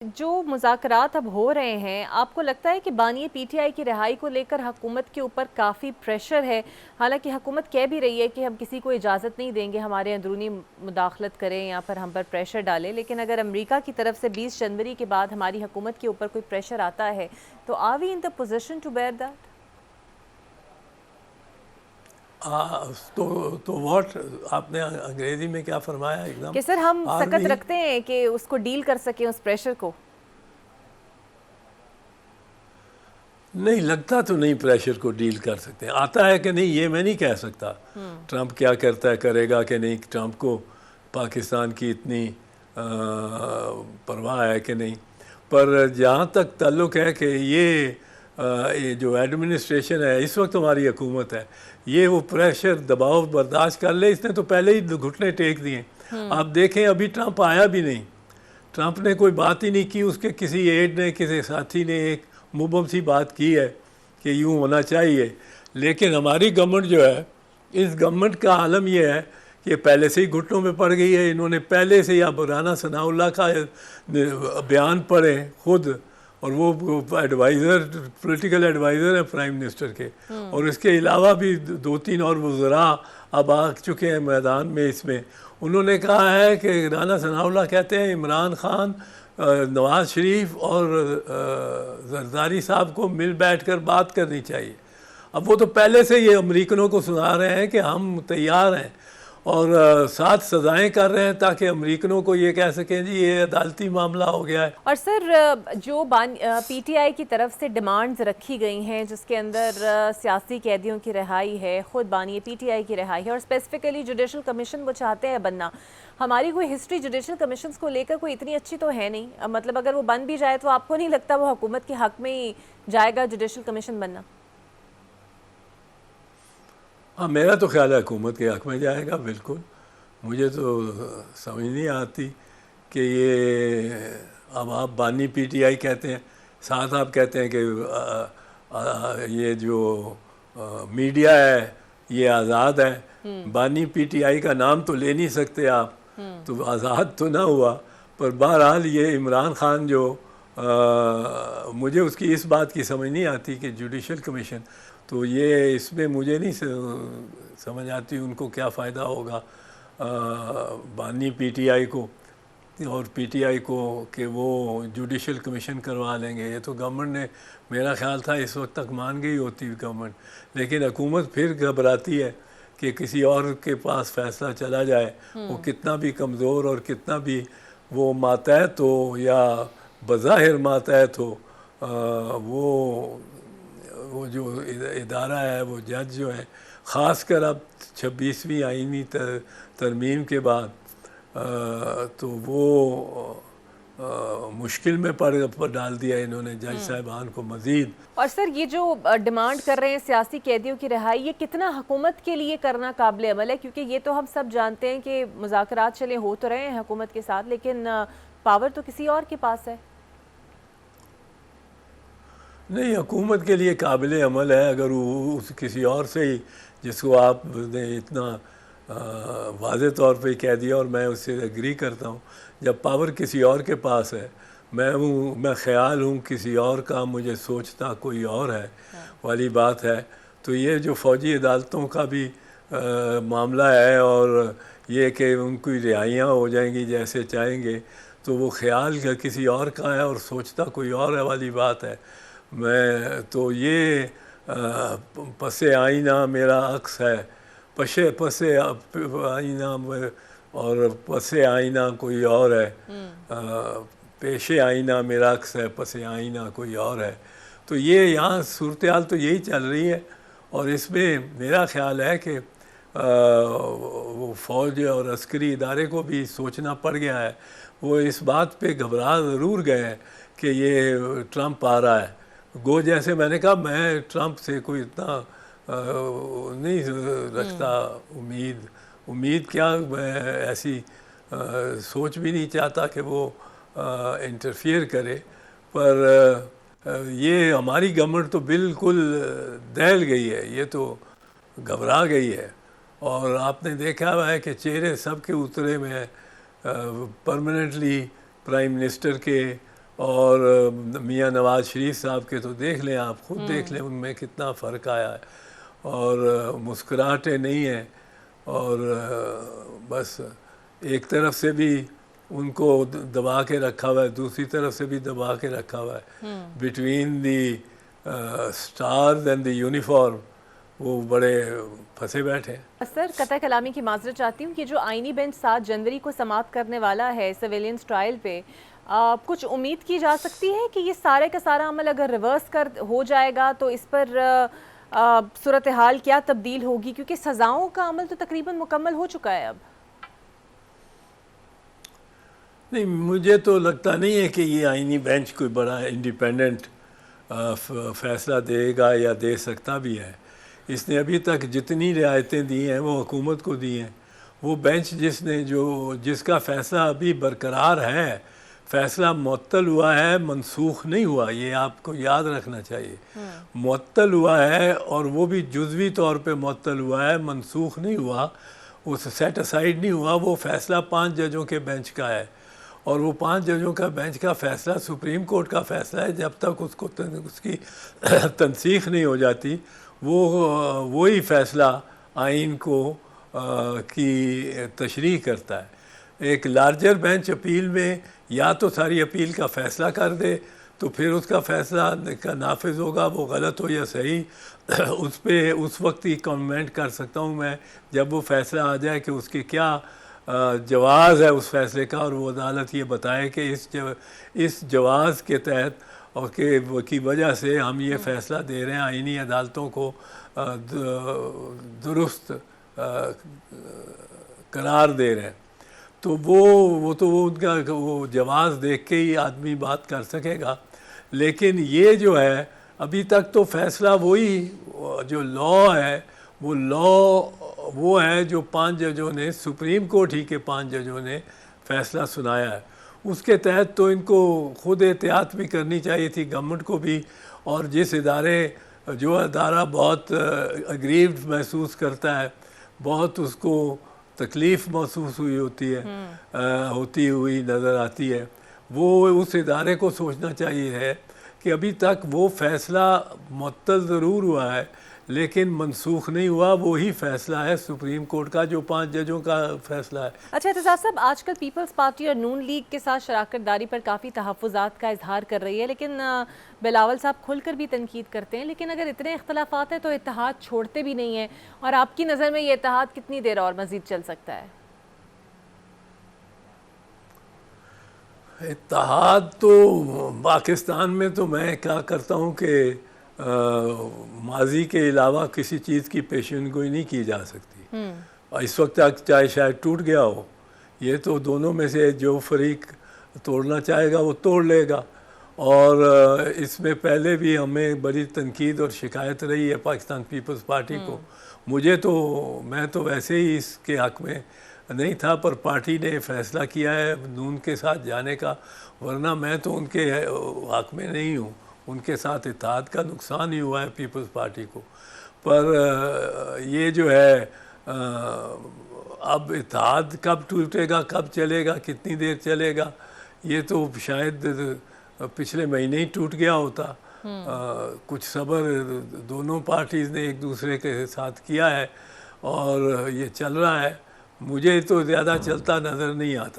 जो मुज़ाकरात अब हो रहे हैं, आपको लगता है कि बानी पीटीआई की रिहाई को लेकर हुकूमत के ऊपर काफ़ी प्रेशर है? हालांकि हुकूमत कह भी रही है कि हम किसी को इजाज़त नहीं देंगे हमारे अंदरूनी मुदाखलत करें या फिर हम पर प्रेशर डालें, लेकिन अगर अमेरिका की तरफ से 20 जनवरी के बाद हमारी हुकूमत के ऊपर कोई प्रेशर आता है तो are we in the position to bear that? तो व्हाट आपने अंग्रेजी में क्या फरमाया एकदम? कि सर हम आर सकत वी रखते हैं कि उसको डील कर सकें उस प्रेशर को? नहीं लगता तो नहीं प्रेशर को डील कर सकते। आता है कि नहीं ये मैं नहीं कह सकता। ट्रंप क्या करता है, करेगा कि नहीं, ट्रंप को पाकिस्तान की इतनी परवाह है कि नहीं। पर जहाँ तक ताल्लुक़ है कि ये जो एडमिनिस्ट्रेशन है इस वक्त हमारी हुकूमत है, ये वो प्रेशर दबाव बर्दाश्त कर ले। इसने तो पहले ही घुटने टेक दिए। आप देखें अभी ट्रंप आया भी नहीं, ट्रंप ने कोई बात ही नहीं की। उसके किसी एड ने, किसी साथी ने एक मुबम सी बात की है कि यूँ होना चाहिए। लेकिन हमारी गवर्नमेंट जो है, इस गवर्नमेंट का आलम यह है कि पहले से ही घुटनों में पड़ गई है। इन्होंने पहले से ही, अब राना सनाउल्लाह का बयान पढ़े खुद, और वो एडवाइज़र, पॉलिटिकल एडवाइज़र है प्राइम मिनिस्टर के, और इसके अलावा भी दो तीन और वज़रा अब आ चुके हैं मैदान में। इसमें उन्होंने कहा है कि राना सनाउल्लाह कहते हैं इमरान खान, नवाज़ शरीफ और जरदारी साहब को मिल बैठ कर बात करनी चाहिए। अब वो तो पहले से ये अमरीकनों को सुना रहे हैं कि हम तैयार हैं, और साथ सज़ाएं कर रहे हैं ताकि अमरीकनों को ये कह सकें जी ये अदालती मामला हो गया है। और सर जो पीटीआई की तरफ से डिमांड्स रखी गई हैं जिसके अंदर सियासी कैदियों की रिहाई है, ख़ुद बानी पीटीआई की रिहाई है, और स्पेसिफिकली जुडिशल कमीशन वो चाहते हैं बनना। हमारी कोई हिस्ट्री जुडिशल कमीशन को लेकर कोई इतनी अच्छी तो है नहीं। मतलब अगर वो बन भी जाए तो आपको नहीं लगता वो हुकूमत के हक़ में ही जाएगा जुडिशल कमीशन बनना? हाँ, मेरा तो ख्याल है हुकूमत के हक़ में जाएगा बिल्कुल। मुझे तो समझ नहीं आती कि ये, अब आप बानी पीटीआई कहते हैं, साथ आप कहते हैं कि ये जो मीडिया है ये आज़ाद है। बानी पीटीआई का नाम तो ले नहीं सकते आप, तो आज़ाद तो ना हुआ। पर बहरहाल ये इमरान खान जो मुझे उसकी इस बात की समझ नहीं आती कि जुडिशल कमीशन, तो ये इसमें मुझे नहीं समझ आती उनको क्या फ़ायदा होगा बानी पीटीआई को और पीटीआई को कि वो जुडिशल कमीशन करवा लेंगे। ये तो गवर्नमेंट ने, मेरा ख्याल था इस वक्त तक मान गई होती गवर्नमेंट, लेकिन हुकूमत फिर घबराती है कि किसी और के पास फैसला चला जाए, वो कितना भी कमज़ोर और कितना भी वो मातहत हो या बज़ाहिर मातहत हो, वो जो इदारा है, वो जज जो है, ख़ासकर अब 26वीं आईनी तरमीम के बाद, तो वो मुश्किल में पड़ डाल दिया इन्होंने जज साहिबान को मज़ीद। और सर ये जो डिमांड कर रहे हैं सियासी कैदियों की रिहाई, ये कितना हुकूमत के लिए करना काबिल अमल है? क्योंकि ये तो हम सब जानते हैं कि मुज़ाकरात चले हो तो रहे हैं हुकूमत के साथ, लेकिन पावर तो किसी और के पास है। नहीं, हुकूमत के लिए काबिल अमल है अगर वो किसी और से ही, जिसको आपने इतना वाज़े तौर पे कह दिया और मैं उससे एग्री करता हूँ। जब पावर किसी और के पास है, मैं ख़याल हूँ किसी और का, मुझे सोचता कोई और है वाली बात है। तो ये जो फ़ौजी अदालतों का भी मामला है, और ये कि उनकी रिहाइयाँ हो जाएंगी जैसे चाहेंगे, तो वो ख़याल किसी और का है और सोचता कोई और है वाली बात है। मैं तो ये पसे आईना मेरा अक्स है, पसे आईना और पसे आईना कोई और है, पेशे आईना मेरा अक्स है, पसे आईना कोई और है। तो ये यहाँ सूरत हाल तो यही चल रही है, और इसमें मेरा ख्याल है कि वो फ़ौज और अस्करी इदारे को भी सोचना पड़ गया है। वो इस बात पे घबरा ज़रूर गए हैं कि ये ट्रंप आ रहा है। गो जैसे मैंने कहा, मैं ट्रंप से कोई इतना नहीं रखता उम्मीद क्या, मैं ऐसी सोच भी नहीं चाहता कि वो इंटरफियर करे। पर ये हमारी गवर्नमेंट तो बिल्कुल दहल गई है, ये तो घबरा गई है। और आपने देखा हुआ है कि चेहरे सबके उतरे में परमानेंटली प्राइम मिनिस्टर के और मियाँ नवाज शरीफ साहब के तो देख लें, आप खुद देख लें उनमें कितना फ़र्क आया है, और मुस्कुराहटें नहीं हैं, और बस एक तरफ से भी उनको दबा के रखा हुआ है, दूसरी तरफ से भी दबा के रखा हुआ है। Between the stars and the uniform वो बड़े फंसे बैठे हैं। सर, कतई कलामी की माजरत चाहती हूँ कि जो आईनी बेंच 7 जनवरी को समाप्त करने वाला है सिविलियंस ट्रायल पे, कुछ उम्मीद की जा सकती है कि ये सारे का सारा अमल अगर रिवर्स कर हो जाएगा तो इस पर सूरत हाल क्या तब्दील होगी, क्योंकि सज़ाओं का अमल तो तकरीबन मुकम्मल हो चुका है अब। नहीं, मुझे तो लगता नहीं है कि ये आईनी बेंच कोई बड़ा इंडिपेंडेंट फैसला देगा या दे सकता भी है। इसने अभी तक जितनी रियायतें दी हैं वो हुकूमत को दी हैं। वो बेंच जिसका फ़ैसला अभी बरकरार है, फ़ैसला मुअत्तल हुआ है, मनसूख नहीं हुआ, ये आपको याद रखना चाहिए। मुअत्तल हुआ है, और वो भी जुज़वी तौर पे मुअत्तल हुआ है, मनसूख नहीं हुआ, उस सेट असाइड नहीं हुआ। वो फ़ैसला 5 जजों के बेंच का है, और वो 5 जजों का बेंच का फ़ैसला सुप्रीम कोर्ट का फ़ैसला है। जब तक उसकी तनसीख नहीं हो जाती, वही फ़ैसला आइन को की तशरीह करता है। एक लार्जर बेंच अपील में या तो सारी अपील का फ़ैसला कर दे, तो फिर उसका फ़ैसला का नाफिज होगा, वो गलत हो या सही उस पर उस वक्त ही कमेंट कर सकता हूँ मैं, जब वो फ़ैसला आ जाए कि उसकी क्या जवाज़ है उस फ़ैसले का, और वो अदालत ये बताए कि इस जवाज़ के तहत और की वजह से हम ये फ़ैसला दे रहे हैं, आईनी अदालतों को दुरुस्त करार दे रहे हैं। तो वो उनका वो जवाज़ देख के ही आदमी बात कर सकेगा। लेकिन ये जो है, अभी तक तो फ़ैसला वही जो लॉ है, वो है जो 5 जजों ने, सुप्रीम कोर्ट ही के 5 जजों ने फ़ैसला सुनाया है। उसके तहत तो इनको खुद एहतियात भी करनी चाहिए थी, गवर्नमेंट को भी। और जो अदारा बहुत अग्रीव्ड महसूस करता है, बहुत उसको तकलीफ़ महसूस होती हुई नज़र आती है, वो उस इदारे को सोचना चाहिए है कि अभी तक वो फ़ैसला मुअत्तल ज़रूर हुआ है, लेकिन मनसूख नहीं हुआ। वो ही फ़ैसला है सुप्रीम कोर्ट का, जो 5 जजों का फ़ैसला है। अच्छा एहतसाब साहब, आजकल पीपल्स पार्टी और नून लीग के साथ शराकतदारी पर काफ़ी तहफ़्फ़ुज़ात का इजहार कर रही है, लेकिन बिलावल साहब खुलकर भी तनकीद करते हैं। लेकिन अगर इतने इख्तलाफात हैं तो इत्तेहाद छोड़ते भी नहीं हैं, और आपकी नज़र में ये इत्तेहाद कितनी देर और मज़ीद चल सकता है? इत्तेहाद तो पाकिस्तान में तो मैं क्या करता हूँ कि माजी के अलावा किसी चीज़ की पेशेनगोई नहीं की जा सकती। इस वक्त तक चाहे शायद टूट गया हो, ये तो दोनों में से जो फरीक तोड़ना चाहेगा वो तोड़ लेगा। और इसमें पहले भी हमें बड़ी तनकीद और शिकायत रही है पाकिस्तान पीपल्स पार्टी को। मैं तो वैसे ही इसके हक़ में नहीं था, पर पार्टी ने फ़ैसला किया है नून के साथ जाने का, वरना मैं तो उनके हक़ में नहीं हूँ। उनके साथ इत्तेहाद का नुकसान ही हुआ है पीपल्स पार्टी को। पर ये जो है, अब इत्तेहाद कब टूटेगा, कब चलेगा, कितनी देर चलेगा, ये तो शायद पिछले महीने ही टूट गया होता। कुछ सब्र दोनों पार्टीज़ ने एक दूसरे के साथ किया है, और ये चल रहा है। मुझे तो ज़्यादा चलता नज़र नहीं आता।